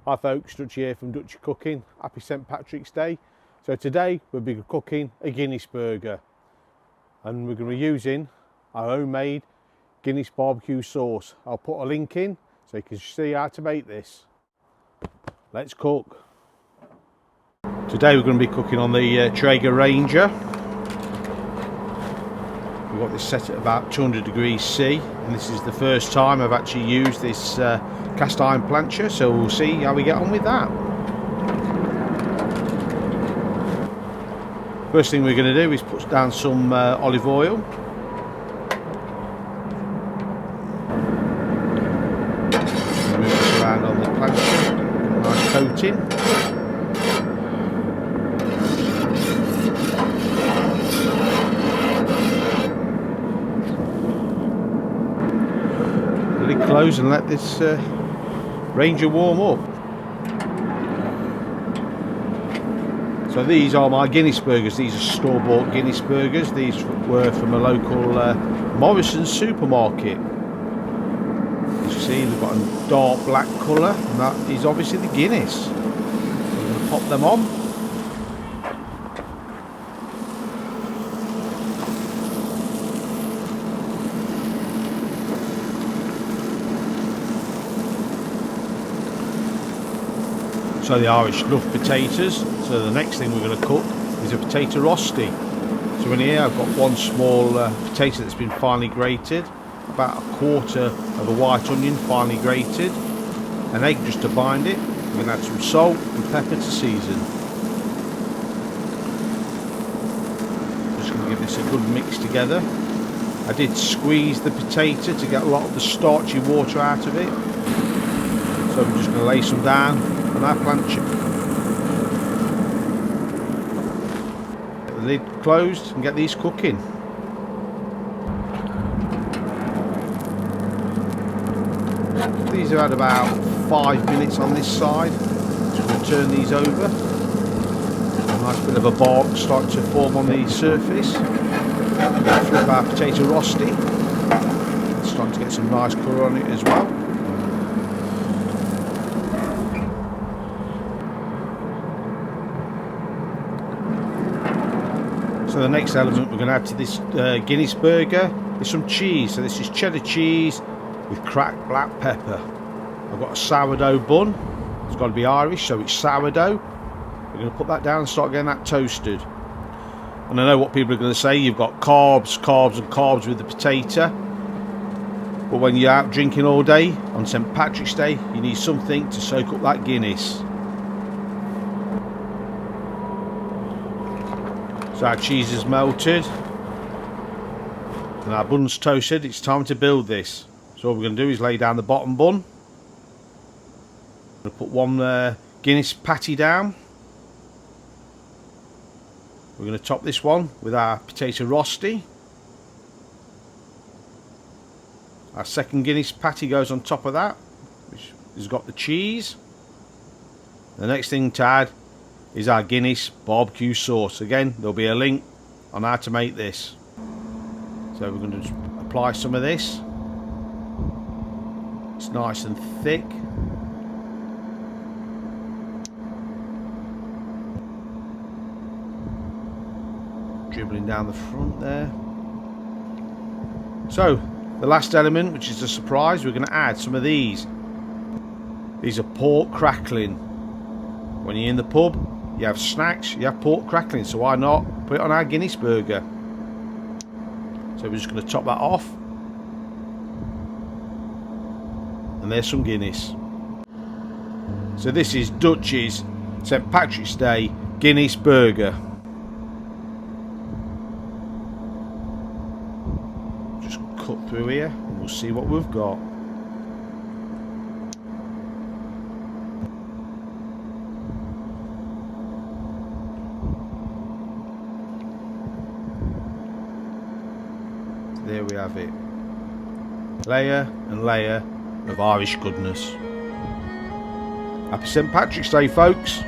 Hi folks, Dutchie here from Dutchie Cooking. Happy St Patrick's Day. So today we'll be cooking a Guinness burger and we're going to be using our homemade Guinness barbecue sauce. I'll put a link in so you can see how to make this. Let's cook. Today we're going to be cooking on the Traeger Ranger. We've got this set at about 200 degrees C and this is the first time I've actually used this cast iron plancher, so we'll see how we get on with that. First thing we're going to do is put down some olive oil. Move this around on the plancher, nice coating. Let it close and let this Ranger warm up. So these are my Guinness burgers. These are store-bought Guinness burgers. These were from a local Morrison's supermarket. As you see, they've got a dark black colour, and that is obviously the Guinness. So we're going to pop them on. So the Irish love potatoes, so the next thing we're going to cook is a potato rossti. So in here I've got one small potato that's been finely grated, about a quarter of a white onion finely grated, an egg just to bind it. We're going to add some salt and pepper to season. Just going to give this a good mix together. I did squeeze the potato to get a lot of the starchy water out of it. So I'm just going to lay some down on our plancher. Get the lid closed and get these cooking. These are at about 5 minutes on this side. Just going to turn these over. A nice bit of a bark starting to form on the surface. Flip our potato rossti. It's starting to get some nice colour on it as well. So the next element we're going to add to this Guinness burger is some cheese. So this is cheddar cheese with cracked black pepper. I've got a sourdough bun. It's got to be Irish, so it's sourdough. We're going to put that down and start getting that toasted. And I know what people are going to say, you've got carbs, carbs and carbs with the potato. But when you're out drinking all day on St Patrick's Day, you need something to soak up that Guinness. So our cheese is melted and our bun's toasted. It's time to build this. So what we're going to do is lay down the bottom bun. We're going to put one Guinness patty down. We're going to top this one with our potato rossti. Our second Guinness patty goes on top of that, which has got the cheese. The next thing to add is our Guinness barbecue sauce. Again, there'll be a link on how to make this. So we're going to just apply some of this. It's nice and thick. Dribbling down the front there. So the last element, which is a surprise, we're going to add some of these. These are pork crackling. When you're in the pub, you have snacks, you have pork crackling, so why not put it on our Guinness burger? So we're just going to top that off. And there's some Guinness. So this is Dutchie's St Patrick's Day Guinness Burger. Just cut through here and we'll see what we've got. There we have it. Layer and layer of Irish goodness. Happy St Patrick's Day, folks.